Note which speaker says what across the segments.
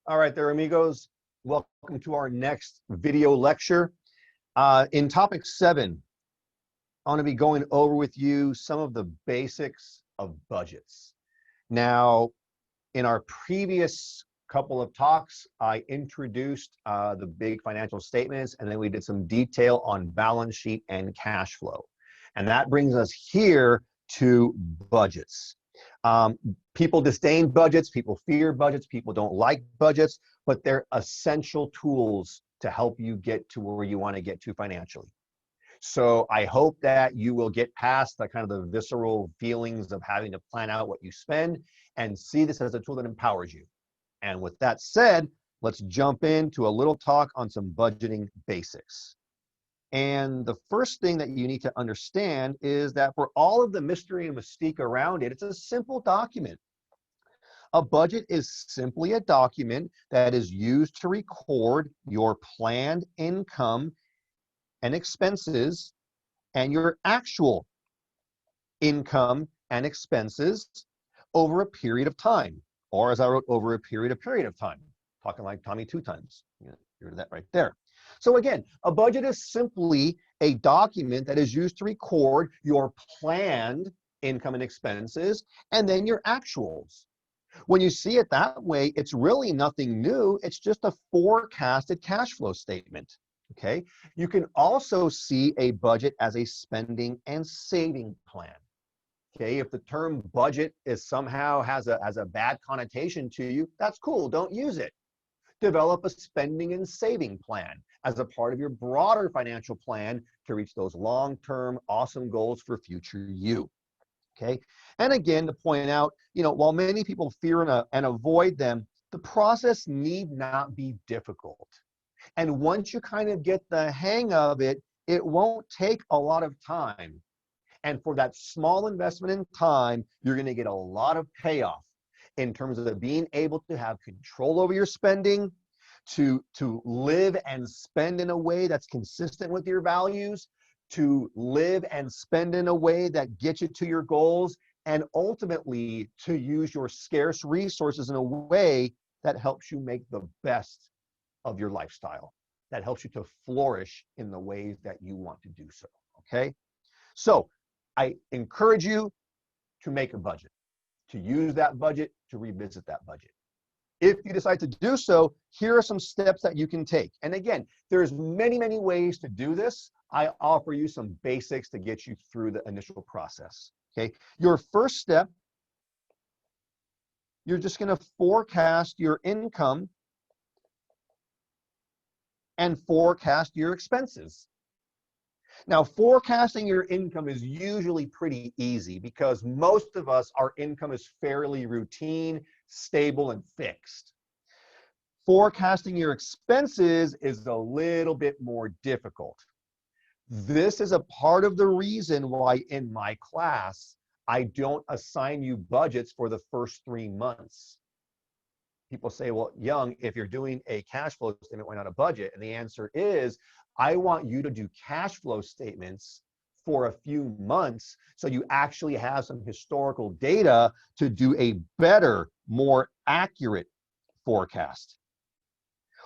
Speaker 1: All right there, amigos. Welcome to our next video lecture. In topic 7, I want to be going over with you some of the basics of budgets. Now, in our previous couple of talks, I introduced the big financial statements, and then we did some detail on balance sheet and cash flow. And that brings us here to budgets. People disdain budgets, people fear budgets, people don't like budgets, but they're essential tools to help you get to where you want to get to financially. So I hope that you will get past the kind of the visceral feelings of having to plan out what you spend and see this as a tool that empowers you. And with that said, let's jump into a little talk on some budgeting basics. And the first thing that you need to understand is that for all of the mystery and mystique around it, it's a simple document. A budget is simply a document that is used to record your planned income and expenses and your actual income and expenses over a period of time, or as I wrote, over a period of time, talking like Tommy 2 times. You hear that right there. So again, a budget is simply a document that is used to record your planned income and expenses and then your actuals. When you see it that way, it's really nothing new. It's just a forecasted cash flow statement. Okay. You can also see a budget as a spending and saving plan. Okay. If the term budget is somehow has a bad connotation to you, that's cool. Don't use it. Develop a spending and saving plan as a part of your broader financial plan to reach those long-term awesome goals for future you. Okay. And again, to point out, while many people fear and avoid them, the process need not be difficult. And once you kind of get the hang of it, it won't take a lot of time. And for that small investment in time, you're going to get a lot of payoff in terms of being able to have control over your spending, to live and spend in a way that's consistent with your values, to live and spend in a way that gets you to your goals, and ultimately to use your scarce resources in a way that helps you make the best of your lifestyle, that helps you to flourish in the ways that you want to do so. Okay? So I encourage you to make a budget, to use that budget, to revisit that budget. If you decide to do so, here are some steps that you can take. And again, there's many, many ways to do this. I offer you some basics to get you through the initial process. Okay. Your first step, you're just going to forecast your income and forecast your expenses. Now, forecasting your income is usually pretty easy because most of us, our income is fairly routine, stable, and fixed. Forecasting your expenses is a little bit more difficult. This is a part of the reason why in my class, I don't assign you budgets for the first 3 months. People say, well, Young, if you're doing a cash flow statement, why not a budget? And the answer is, I want you to do cash flow statements for a few months so you actually have some historical data to do a better, more accurate forecast.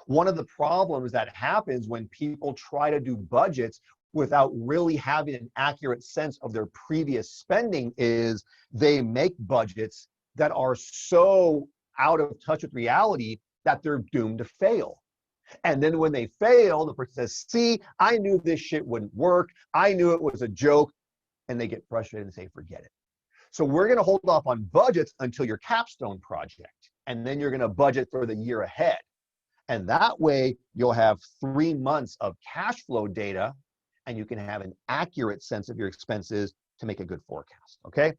Speaker 1: One of the problems that happens when people try to do budgets without really having an accurate sense of their previous spending is they make budgets that are so out of touch with reality that they're doomed to fail. And then when they fail, the person says, see, I knew this shit wouldn't work. I knew it was a joke. And they get frustrated and say, forget it. So we're going to hold off on budgets until your capstone project. And then you're going to budget for the year ahead. And that way you'll have 3 months of cash flow data and you can have an accurate sense of your expenses to make a good forecast. Okay.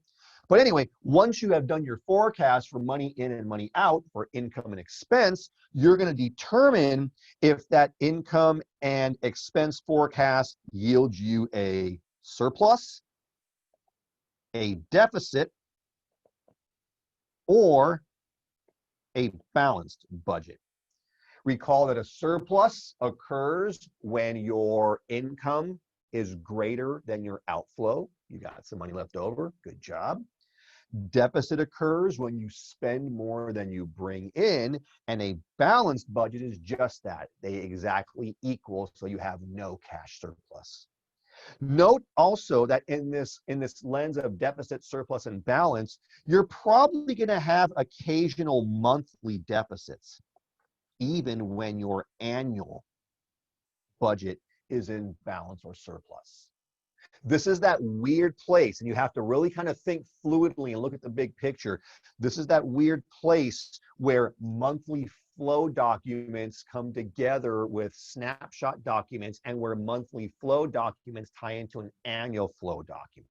Speaker 1: But anyway, once you have done your forecast for money in and money out for income and expense, you're going to determine if that income and expense forecast yields you a surplus, a deficit, or a balanced budget. Recall that a surplus occurs when your income is greater than your outflow. You got some money left over. Good job. Deficit occurs when you spend more than you bring in, and a balanced budget is just that. They exactly equal, so you have no cash surplus. Note also that in this lens of deficit, surplus, and balance, you're probably going to have occasional monthly deficits, even when your annual budget is in balance or surplus. This is that weird place, and you have to really kind of think fluidly and look at the big picture. This is that weird place where monthly flow documents come together with snapshot documents, and where monthly flow documents tie into an annual flow document.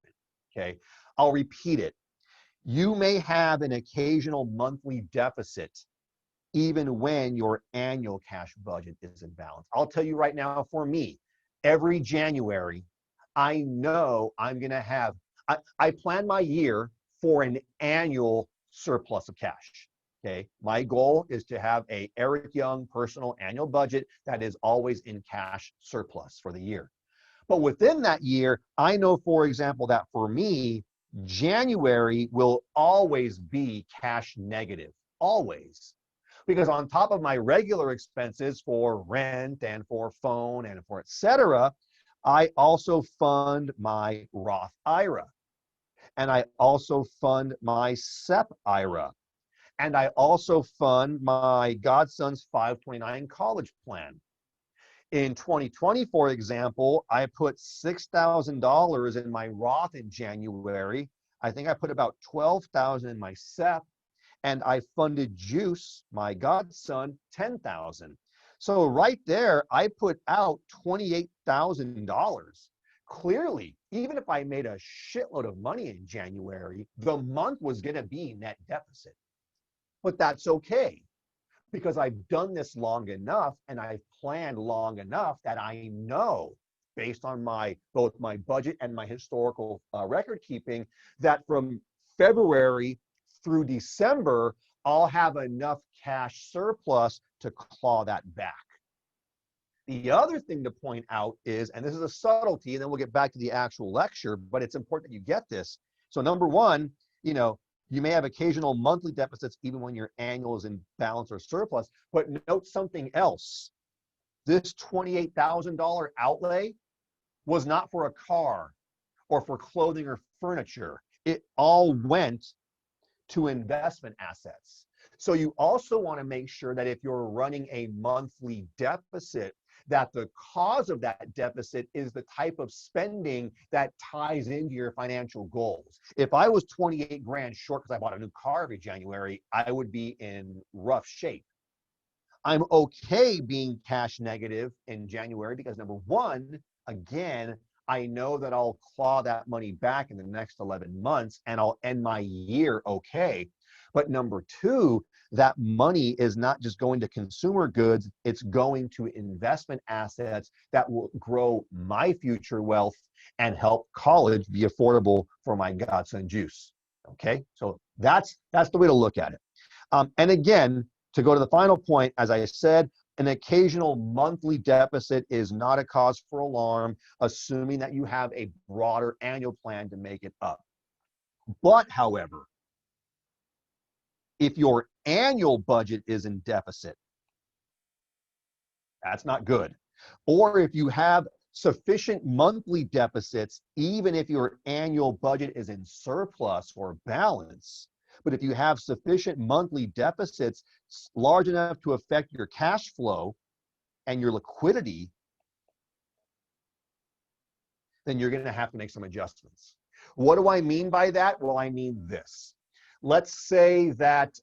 Speaker 1: Okay, I'll repeat it. You may have an occasional monthly deficit even when your annual cash budget is in balance. I'll tell you right now, for me, every January, I know I'm going to have, I plan my year for an annual surplus of cash. Okay. My goal is to have a Eric Young personal annual budget that is always in cash surplus for the year. But within that year, I know, for example, that for me, January will always be cash negative, always. Because on top of my regular expenses for rent and for phone and for et cetera, I also fund my Roth IRA. And I also fund my SEP IRA. And I also fund my godson's 529 college plan. In 2020, for example, I put $6,000 in my Roth in January. I think I put about $12,000 in my SEP, and I funded Juice, my godson, $10,000. So right there, I put out $28,000. Clearly, even if I made a shitload of money in January, the month was going to be net deficit. But that's okay, because I've done this long enough and I've planned long enough that I know, based on both my budget and my historical record keeping, that from February through December, I'll have enough cash surplus to claw that back. The other thing to point out is, and this is a subtlety, and then we'll get back to the actual lecture, but it's important that you get this. So number one, you may have occasional monthly deficits even when your annual is in balance or surplus, but note something else. This $28,000 outlay was not for a car or for clothing or furniture. It all went to investment assets. So you also want to make sure that if you're running a monthly deficit, that the cause of that deficit is the type of spending that ties into your financial goals. If I was 28 grand short because I bought a new car every January, I would be in rough shape. I'm okay being cash negative in January because, number one, again, I know that I'll claw that money back in the next 11 months and I'll end my year okay. But number two, that money is not just going to consumer goods, it's going to investment assets that will grow my future wealth and help college be affordable for my godson Juice. Okay, so that's the way to look at it. And again, to go to the final point, as I said, an occasional monthly deficit is not a cause for alarm, assuming that you have a broader annual plan to make it up. But, however, if your annual budget is in deficit, that's not good. Or if you have sufficient monthly deficits, even if your annual budget is in surplus or balance, but if you have sufficient monthly deficits large enough to affect your cash flow and your liquidity, then you're going to have to make some adjustments. What do I mean by that? Well, I mean this. Let's say that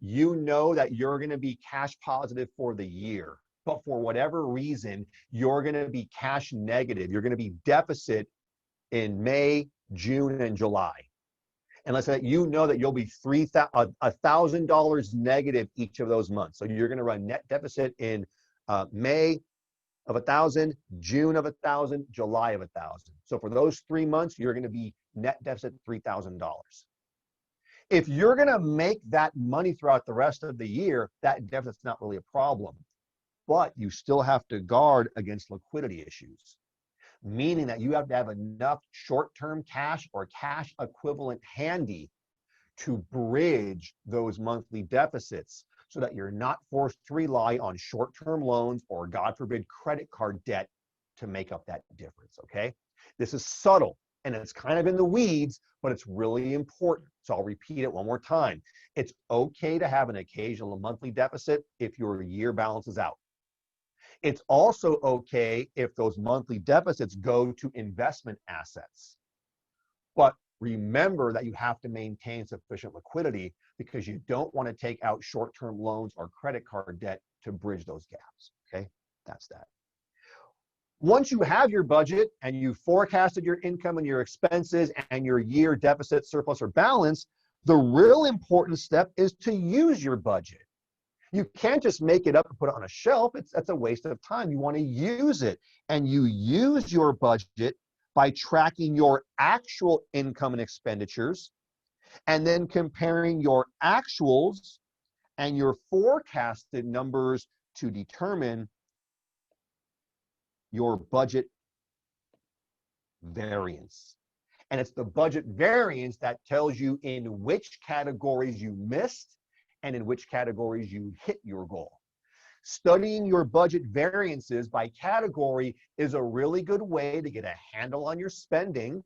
Speaker 1: you know that you're going to be cash positive for the year, but for whatever reason, you're going to be cash negative. You're going to be deficit in May, June, and July. And let's say that you know that you'll be $1,000 negative each of those months. So you're going to run net deficit in May of 1,000, June of 1,000, July of 1,000. So for those 3 months, you're going to be net deficit $3,000. If you're going to make that money throughout the rest of the year, that deficit's not really a problem. But you still have to guard against liquidity issues, meaning that you have to have enough short-term cash or cash equivalent handy to bridge those monthly deficits so that you're not forced to rely on short-term loans or, God forbid, credit card debt to make up that difference, okay? This is subtle and it's kind of in the weeds, but it's really important. So I'll repeat it one more time. It's okay to have an occasional monthly deficit if your year balance is out. It's also okay if those monthly deficits go to investment assets. But remember that you have to maintain sufficient liquidity because you don't want to take out short-term loans or credit card debt to bridge those gaps, okay? That's that. Once you have your budget and you forecasted your income and your expenses and your year deficit, surplus, or balance, the real important step is to use your budget. You can't just make it up and put it on a shelf. That's a waste of time. You want to use it. And you use your budget by tracking your actual income and expenditures and then comparing your actuals and your forecasted numbers to determine your budget variance. And it's the budget variance that tells you in which categories you missed and in which categories you hit your goal. Studying your budget variances by category is a really good way to get a handle on your spending.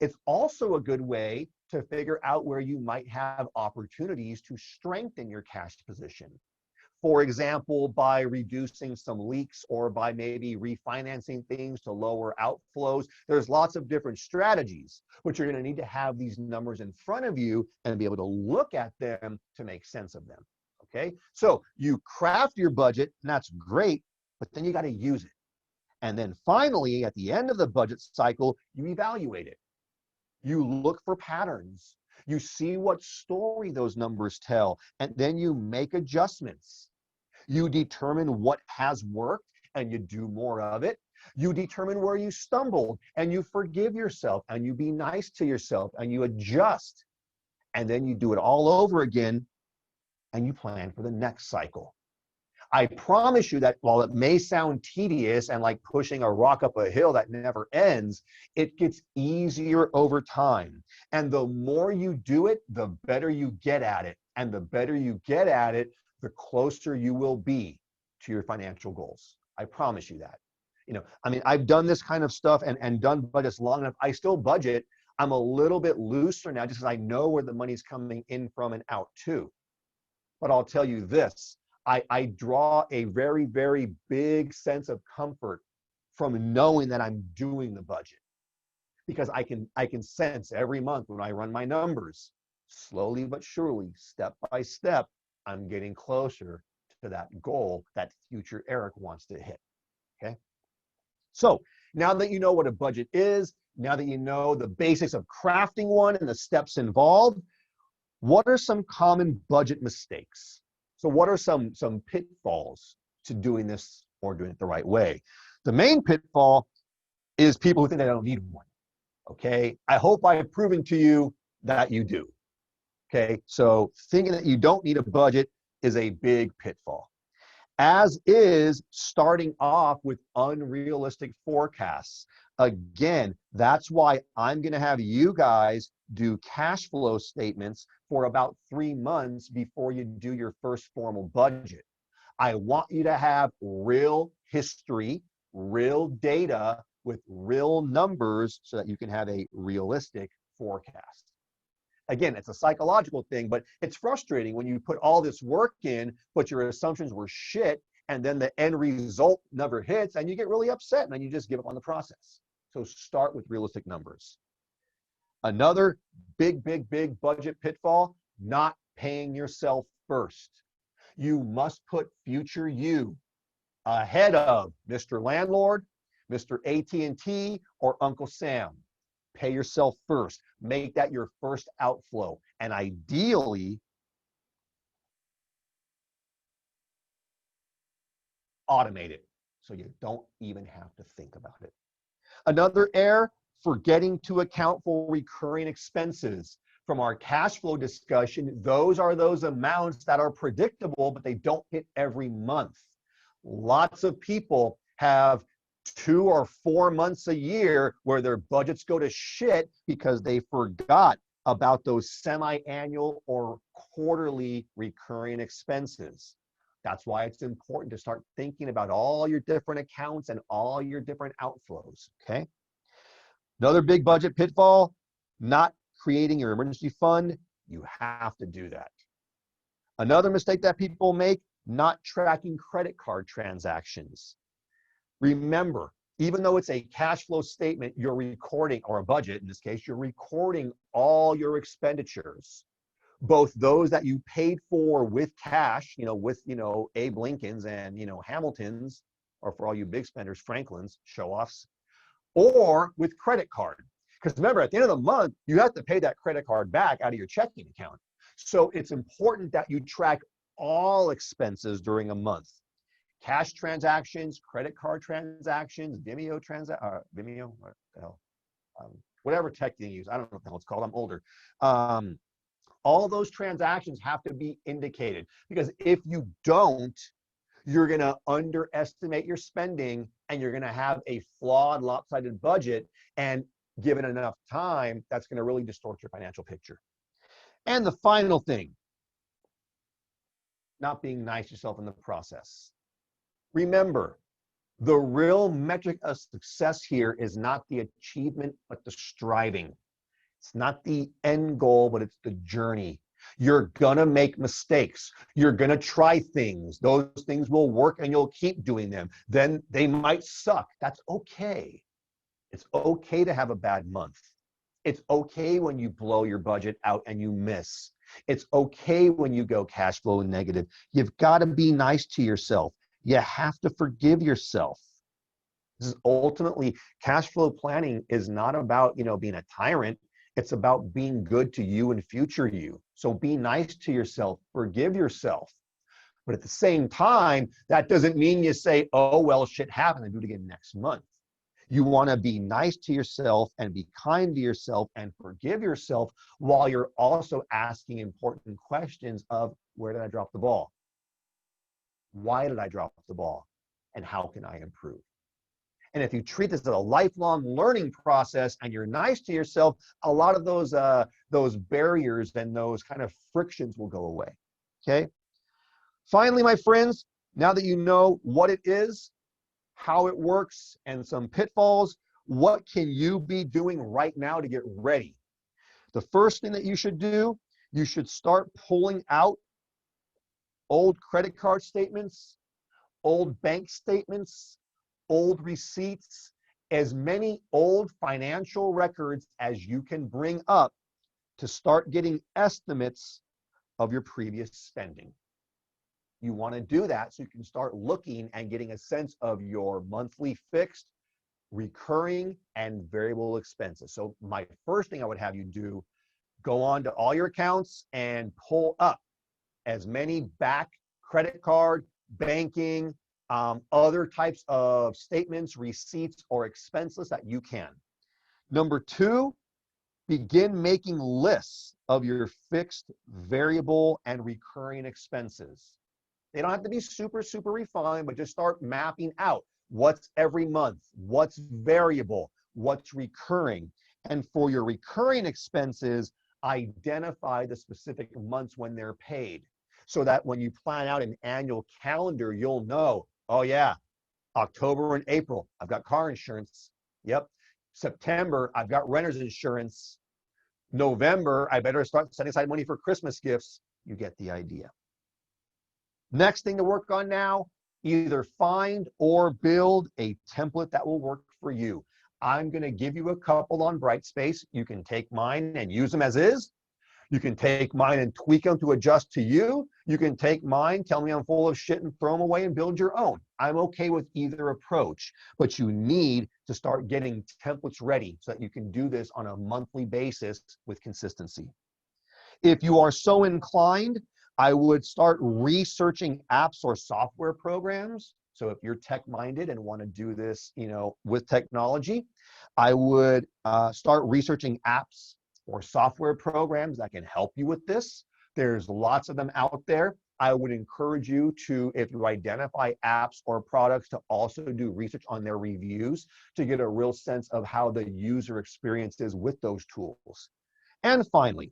Speaker 1: It's also a good way to figure out where you might have opportunities to strengthen your cash position. For example, by reducing some leaks or by maybe refinancing things to lower outflows. There's lots of different strategies, but you're going to need to have these numbers in front of you and be able to look at them to make sense of them. Okay, so you craft your budget, and that's great, but then you got to use it. And then finally, at the end of the budget cycle, you evaluate it. You look for patterns. You see what story those numbers tell, and then you make adjustments. You determine what has worked, and you do more of it. You determine where you stumbled, and you forgive yourself, and you be nice to yourself, and you adjust. And then you do it all over again, and you plan for the next cycle. I promise you that while it may sound tedious and like pushing a rock up a hill that never ends, it gets easier over time. And the more you do it, the better you get at it. And the better you get at it, the closer you will be to your financial goals. I promise you that. You know, I mean, I've done this kind of stuff and done budgets long enough. I still budget. I'm a little bit looser now just because I know where the money's coming in from and out too. But I'll tell you this, I draw a very, very big sense of comfort from knowing that I'm doing the budget, because I can sense every month when I run my numbers, slowly but surely, step by step, I'm getting closer to that goal that future Eric wants to hit, okay? So now that you know what a budget is, now that you know the basics of crafting one and the steps involved, what are some common budget mistakes? So what are some pitfalls to doing this or doing it the right way? The main pitfall is people who think they don't need one, okay? I hope I've proven to you that you do, okay? So thinking that you don't need a budget is a big pitfall, as is starting off with unrealistic forecasts. Again, that's why I'm going to have you guys do cash flow statements for about 3 months before you do your first formal budget. I want you to have real history, real data with real numbers so that you can have a realistic forecast. Again, it's a psychological thing, but it's frustrating when you put all this work in, but your assumptions were shit, and then the end result never hits, and you get really upset, and then you just give up on the process. So start with realistic numbers. Another big budget pitfall, not paying yourself first. You must put future you ahead of Mr. Landlord, Mr. AT&T, or Uncle Sam. Pay yourself first. Make that your first outflow. And ideally, automate it so you don't even have to think about it. Another error, forgetting to account for recurring expenses. From our cash flow discussion, those are those amounts that are predictable, but they don't hit every month. Lots of people have 2 or 4 months a year where their budgets go to shit because they forgot about those semi-annual or quarterly recurring expenses. That's why it's important to start thinking about all your different accounts and all your different outflows, okay? Another big budget pitfall, not creating your emergency fund. You have to do that. Another mistake that people make, not tracking credit card transactions. Remember, even though it's a cash flow statement, you're recording, or a budget in this case, you're recording all your expenditures, both those that you paid for with cash, with, Abe Lincoln's and, Hamilton's, or for all you big spenders, Franklin's, show-offs, or with credit card. Because remember, at the end of the month, you have to pay that credit card back out of your checking account. So it's important that you track all expenses during a month. Cash transactions, credit card transactions, Vimeo, what the hell? Whatever tech you use. I don't know what the hell it's called. I'm older. All those transactions have to be indicated, because if you don't, you're going to underestimate your spending and you're going to have a flawed, lopsided budget. And given enough time, that's going to really distort your financial picture. And the final thing, not being nice to yourself in the process. Remember, the real metric of success here is not the achievement, but the striving. It's not the end goal, but it's the journey. You're gonna make mistakes. You're gonna try things. Those things will work and you'll keep doing them. Then they might suck. That's okay. It's okay to have a bad month. It's okay when you blow your budget out and you miss. It's okay when you go cash flow negative. You've got to be nice to yourself. You have to forgive yourself. This is ultimately, cash flow planning is not about, being a tyrant. It's about being good to you and future you. So be nice to yourself, forgive yourself. But at the same time, that doesn't mean you say, oh, well, shit happened and do it again next month. You want to be nice to yourself and be kind to yourself and forgive yourself, while you're also asking important questions of, where did I drop the ball? Why did I drop the ball? And how can I improve? And if you treat this as a lifelong learning process and you're nice to yourself, a lot of those barriers and those kind of frictions will go away, okay? Finally, my friends, now that you know what it is, how it works, and some pitfalls, what can you be doing right now to get ready? The first thing that you should do, you should start pulling out old credit card statements, old bank statements, old receipts, as many old financial records as you can bring up to start getting estimates of your previous spending. You want to do that so you can start looking and getting a sense of your monthly fixed, recurring, and variable expenses. So my first thing I would have you do, go on to all your accounts and pull up as many back credit card, banking, other types of statements, receipts, or expense lists that you can. Number two, begin making lists of your fixed, variable, and recurring expenses. They don't have to be super, super refined, but just start mapping out what's every month, what's variable, what's recurring. And for your recurring expenses, identify the specific months when they're paid, so that when you plan out an annual calendar, you'll know, oh yeah, October and April, I've got car insurance. Yep. September, I've got renter's insurance. November, I better start setting aside money for Christmas gifts. You get the idea. Next thing to work on now, either find or build a template that will work for you. I'm going to give you a couple on Brightspace. You can take mine and use them as is. You can take mine and tweak them to adjust to you. You can take mine, tell me I'm full of shit, and throw them away and build your own. I'm okay with either approach, but you need to start getting templates ready so that you can do this on a monthly basis with consistency. If you are so inclined, I would start researching apps or software programs. So if you're tech-minded and want to do this, with technology, I would start researching apps or software programs that can help you with this. There's lots of them out there. I would encourage you to, if you identify apps or products, to also do research on their reviews to get a real sense of how the user experience is with those tools. And finally,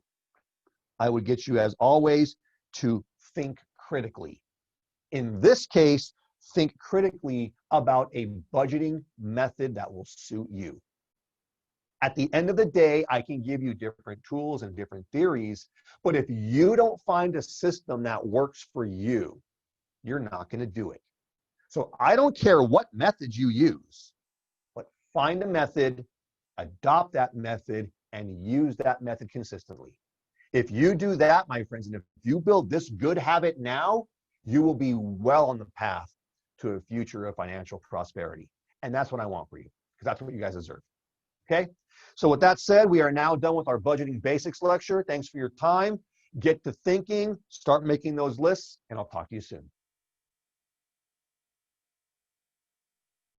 Speaker 1: I would get you, as always, to think critically. In this case, think critically about a budgeting method that will suit you. At the end of the day, I can give you different tools and different theories, but if you don't find a system that works for you, you're not going to do it. So I don't care what method you use, but find a method, adopt that method, and use that method consistently. If you do that, my friends, and if you build this good habit now, you will be well on the path to a future of financial prosperity. And that's what I want for you, because that's what you guys deserve. Okay? So with that said, we are now done with our budgeting basics lecture. Thanks for your time. Get to thinking, start making those lists, and I'll talk to you soon.